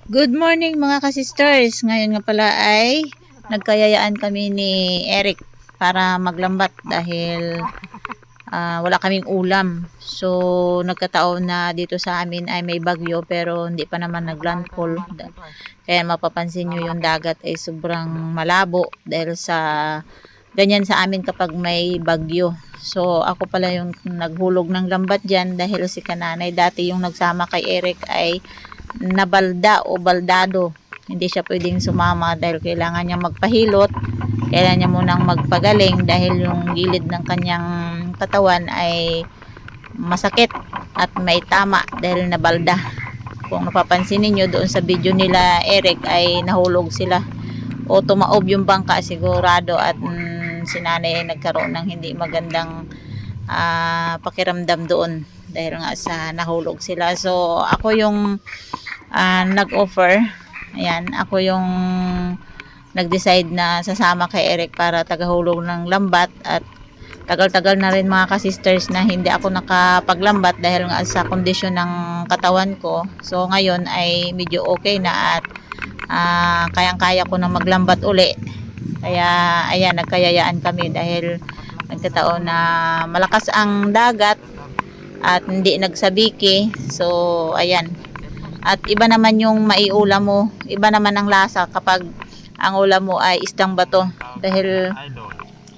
Good morning mga ka-sisters. Ngayon nga pala ay nagkayayaan kami ni Eric para maglambat dahil wala kaming ulam. So nagkataon na dito sa amin ay may bagyo pero hindi pa naman naglandfall. Kaya mapapansin nyo yung dagat ay sobrang malabo dahil sa ganyan sa amin kapag may bagyo. So ako pala yung naghulog ng lambat dyan dahil si kananay dati yung nagsama kay Eric ay nabalda o baldado. Hindi siya pwedeng sumama dahil kailangan niya magpahilot. Kailangan niya munang magpagaling dahil yung gilid ng kanyang katawan ay masakit at may tama dahil nabalda. Kung napapansin niyo doon sa video nila Eric ay nahulog sila o tumaob yung bangka sigurado at si nanay ay nagkaroon ng hindi magandang pakiramdam doon dahil nga sa nahulog sila. So ako yung nag-offer, ayan, ako yung nag-decide na sasama kay Eric para tagahulog ng lambat at tagal-tagal na rin mga ka-sisters na hindi ako nakapaglambat dahil nga sa kondisyon ng katawan ko. So ngayon ay medyo okay na at kayang-kaya ko na maglambat uli. Kaya ayan, nagkayayaan kami dahil nagkataon na malakas ang dagat at hindi nagsabiki. So ayan, at iba naman yung maiulam mo, iba naman ang lasa kapag ang ulam mo ay isdang bato. Dahil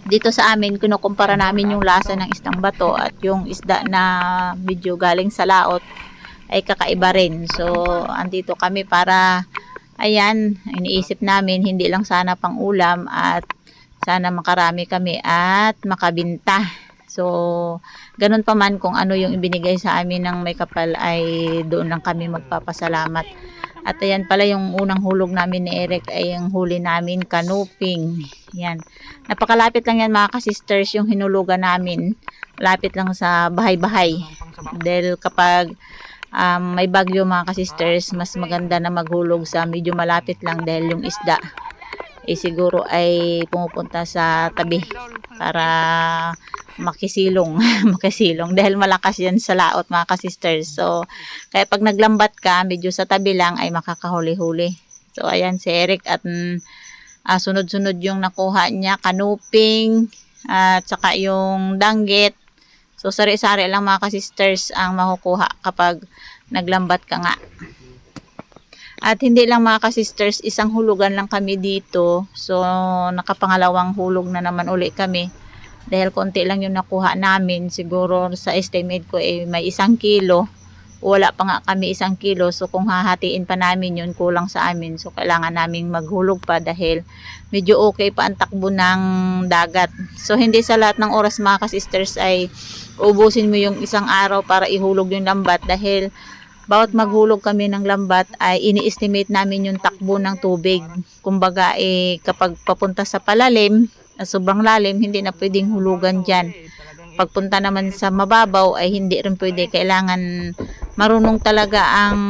dito sa amin kinukumpara namin yung lasa ng isdang bato at yung isda na medyo galing sa laot ay kakaiba rin. So andito kami para ayan, iniisip namin hindi lang sana pang ulam at sana makarami kami at makabinta. So ganun pa man kung ano yung ibinigay sa amin ng may kapal ay doon lang kami magpapasalamat. At ayan pala yung unang hulog namin ni Eric ay yung huli namin kanuping. Yan, napakalapit lang yan mga ka-sisters yung hinulugan namin, lapit lang sa bahay-bahay dahil kapag may bagyo mga ka-sisters mas maganda na maghulog sa medyo malapit lang dahil yung isda siguro ay pumupunta sa tabi para makisilong makisilong dahil malakas yan sa laot mga ka-sisters. So kaya pag naglambat ka medyo sa tabi lang ay makakahuli-huli. So ayan si Eric at sunod-sunod yung nakuha niya, kanuping at saka yung danggit. So sari-sari lang mga ka-sisters ang makukuha kapag naglambat ka nga. At hindi lang mga ka-sisters, isang hulugan lang kami dito. So nakapangalawang hulog na naman uli kami. Dahil konti lang yung nakuha namin. Siguro sa estimate ko may 1 kilo. Wala pa nga kami 1 kilo. So kung hahatiin pa namin yun, kulang sa amin. So kailangan naming maghulog pa dahil medyo okay pa ang takbo ng dagat. So hindi sa lahat ng oras mga ka-sisters ay ubusin mo yung isang araw para ihulog yung lambat dahil bawat maghulog kami ng lambat ay ini-estimate namin yung takbo ng tubig. Kumbaga kapag papunta sa palalim, sobrang lalim, hindi na pwedeng hulugan dyan. Pagpunta naman sa mababaw ay hindi rin pwede. Kailangan marunong talaga ang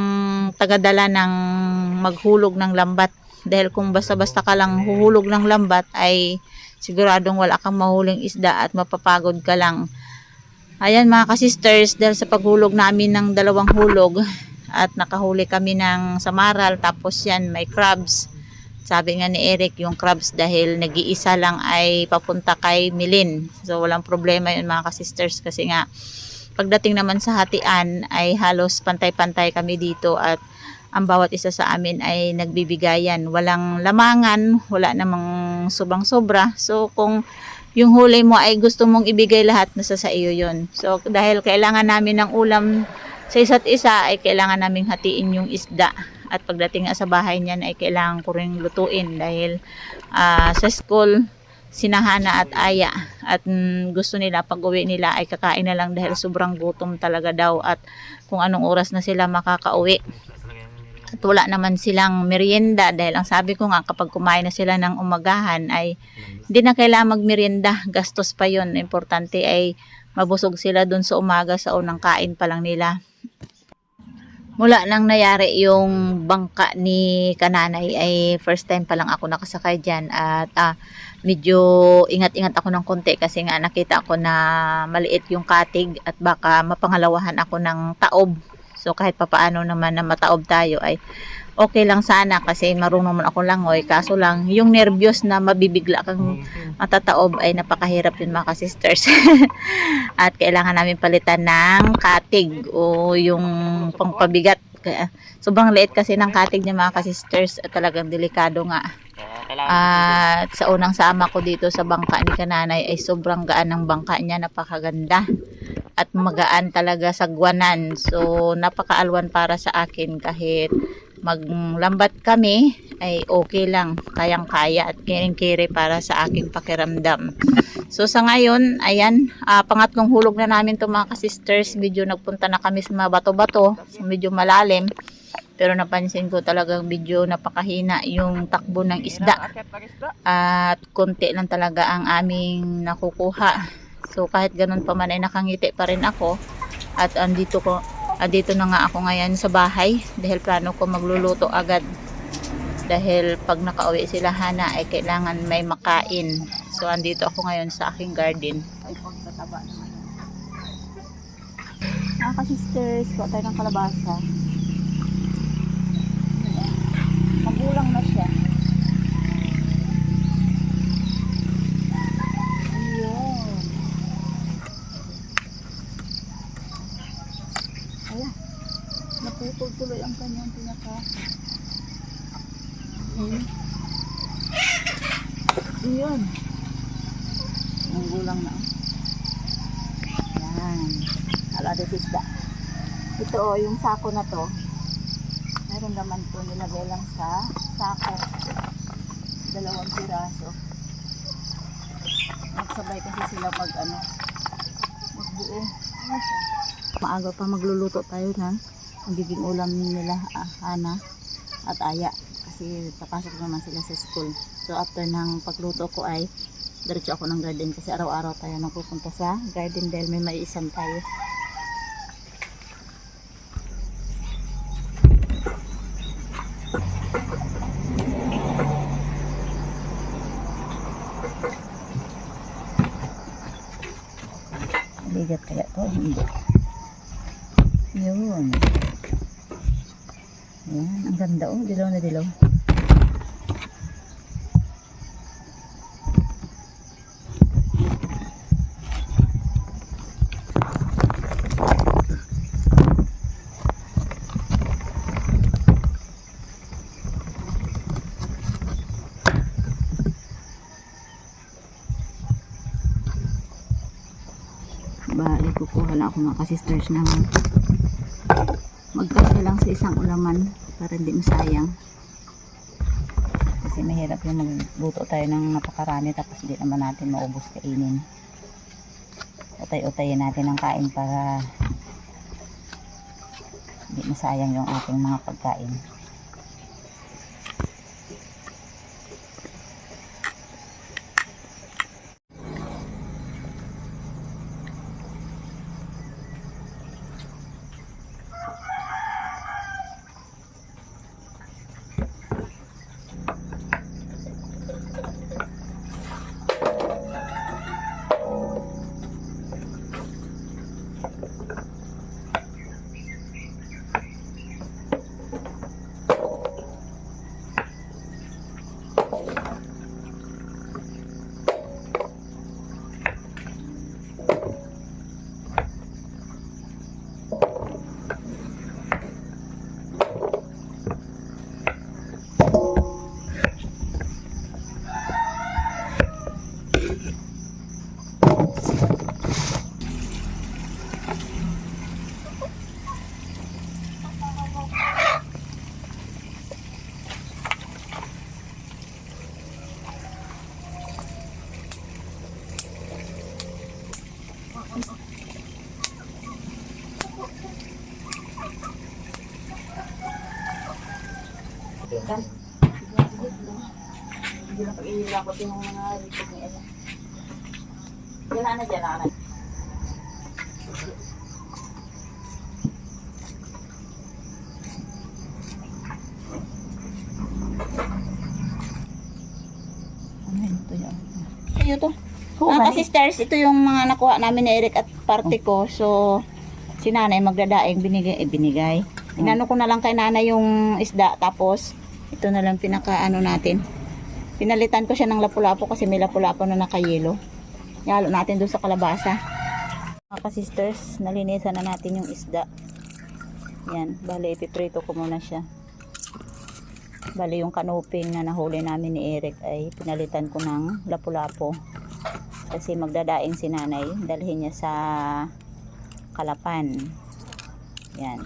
tagadala ng maghulog ng lambat. Dahil kung basta-basta ka lang huhulog ng lambat ay siguradong wala kang mahuling isda at mapapagod ka lang. Ayan mga ka-sisters, dahil sa paghulog namin ng 2 hulog at nakahuli kami ng samaral, tapos yan may crabs. Sabi nga ni Eric yung crabs dahil nag-iisa lang ay papunta kay Milin. So walang problema yun mga ka-sisters kasi nga pagdating naman sa hatian ay halos pantay-pantay kami dito at ang bawat isa sa amin ay nagbibigayan. Walang lamangan, wala namang sobrang-sobra. So kung yung huli mo ay gusto mong ibigay lahat, nasa sa iyo yun. So dahil kailangan namin ng ulam sa isa't isa ay kailangan naming hatiin yung isda. At pagdating sa bahay niyan ay kailangan ko ring lutuin dahil sa school sinahana at aya at gusto nila pag uwi nila ay kakain na lang dahil sobrang gutom talaga daw at kung anong oras na sila makakauwi. At wala naman silang merienda dahil ang sabi ko nga kapag kumain na sila ng umagahan ay hindi na kailangan magmerienda, gastos pa yon. Importante ay mabusog sila dun sa umaga sa unang kain pa lang nila. Mula nang nangyari yung bangka ni kananay ay first time pa lang ako nakasakay dyan at medyo ingat-ingat ako ng konti kasi nga nakita ko na maliit yung katig at baka mapangalawahan ako ng taob. So kahit papaano naman na mataob tayo ay okay lang sana kasi marunong man ako langoy. Kaso lang, yung nervyos na mabibigla kang matataob ay napakahirap yun mga sisters. At kailangan namin palitan ng katig o yung pangpabigat. Sobrang liit kasi ng katig niya mga sisters at talagang delikado nga. At sa unang sama ko dito sa bangka ni Kananay ay sobrang gaan ng bangka niya, napakaganda at magaan talaga sa guwanan. So napakaalwan para sa akin, kahit maglambat kami ay okay lang, kayang kaya at kiring-kiri para sa aking pakiramdam. So sa ngayon, ayan, pangatlong hulog na namin to mga sisters. Medyo nagpunta na kami sa mga bato-bato, medyo malalim. Pero napansin ko talagang medyo napakahina yung takbo ng isda. At konti lang talaga ang aming nakukuha. So kahit ganun pa man ay nakangiti pa rin ako. At andito na nga ako ngayon sa bahay dahil plano ko magluluto agad. Dahil pag nakauwi sila Hana ay kailangan may makain. So andito ako ngayon sa aking garden. Ay pagtataba naman. Mga sisters, kuha tayo ng kalabasa. Magulang na siya. Ayan. Ayan. Naputol tuloy ang kanyang pinaka. Ayan. Magulang na. Ayan. Alada sisda. Ito yung sako na to. Meron naman po nilagay lang sa sako. 2 piraso. Magsabay kasi sila magbuo. Maaga pa magluluto tayo ng magiging ulam nila Hana at Aya. Kasi papasok naman sila sa school. So after ng pagluto ko ay diretso ako ng garden kasi araw-araw tayo nagpupunta sa garden dahil may maiisang tayo. Bigat kaya to? Hindi. Yun. Yan. Ang ganda oh. Dilaw na dilaw. Bali, kukuha lang ako mga sisters ng magkasya lang sa isang ulaman para hindi masayang. Kasi mahirap yung magluto tayo ng napakarami tapos hindi naman natin maubos kainin. Utay-utayin natin ang kain para hindi masayang yung ating mga pagkain. Kan? Hindi na pag-iilakot yung mga likod ni Ella. Diyan na, diyan na. Ano yun ito yan? Iyo to. Kasi stars, ito yung mga nakuha namin ni Eric at party ko. So, si nanay magdadaing binigay. Inano ko na lang kay nanay yung isda, tapos ito na lang pinaka-ano natin. Pinalitan ko siya ng lapu-lapu kasi may lapu-lapu na nakayelo. Ihalo natin doon sa kalabasa. Mga ka-sisters, nalinisan na natin yung isda. Yan, bali ipiprito ko muna siya. Bali yung kanuping na nahuli namin ni Eric ay pinalitan ko ng lapu-lapu. Kasi magdadaing si nanay, dalhin niya sa Kalapan. Yan.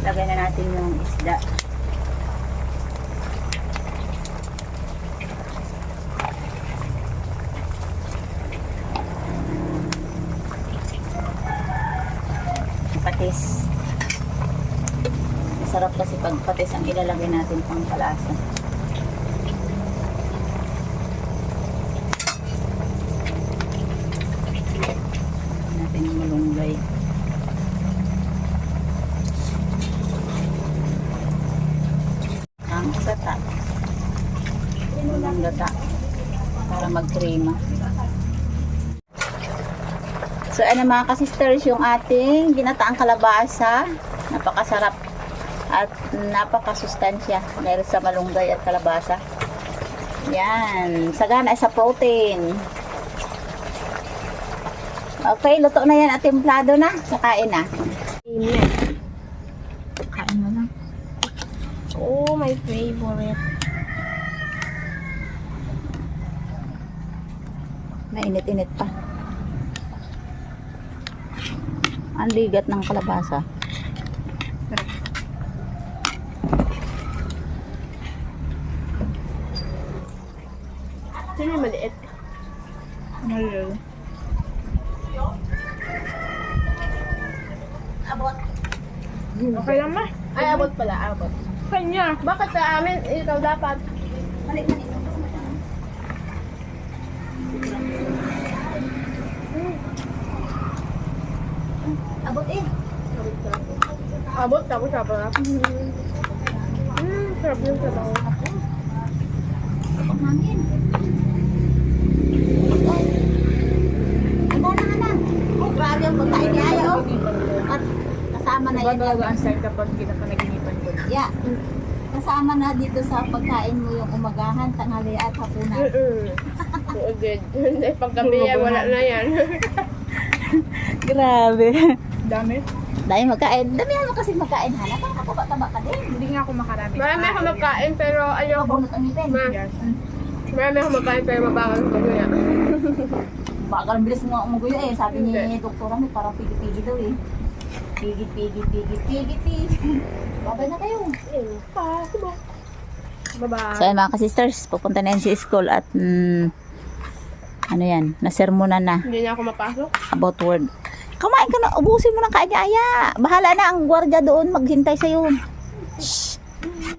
Lagay na natin yung isda. Patis. Masarap kasi pag patis ang ilalagay natin pang palasa. Natin yung malunggay. Ang gata. Ang gata. Para magkrema. So ano mga ka-sisters, yung ating ginataang kalabasa, napakasarap at napakasustansya dahil sa malunggay at kalabasa. Yan, sagana sa protein. Okay, luto na yan at templado na. Kakain na. Kain mo na. Oh, my favorite. Mainit-init pa. Ang ligat ng kalabasa. Sino yung maliit? Malul. Abot. Okay lang ba? Ay, abot pala, abot. Kanya, bakit sa amin, ikaw dapat? Mali. Abot eh. Abot, tapos sarap. Sarap yung sabaw. Abot namin. Ito na. Oh, grabe ang pagkain niya. Oh. At kasama na yan. Bago ang start kapag panaghinipan ko na. Yeah. Kasama na dito sa pagkain mo yung umagahan, tanghali at hapunan. Oo, good. Hindi, paggabi yan, wala na yan. Grabe. Dami? Dahil magkain. Damihan mo kasi magkain, Hana. Taba ka din. Hindi nga ako makarami. Marami ako magkain, pero ayoko. Bunot ang ngipin. Marami ako magkain, pero mabagal ko niya. Bakal ang bilis mo umuguyo eh. Sabi ni doktora may parang pigi-pigi daw eh. Pigi. Babay na kayo. Bye-bye. So ayun mga ka-sisters, pupunta na yan si school at ano yan, nasermonan na Hindi na ako mapasok. about word. Kumain ka na, ubusin mo ng kain niya, Aya. Bahala na ang gwardiya doon, maghintay sa'yo. Shhh.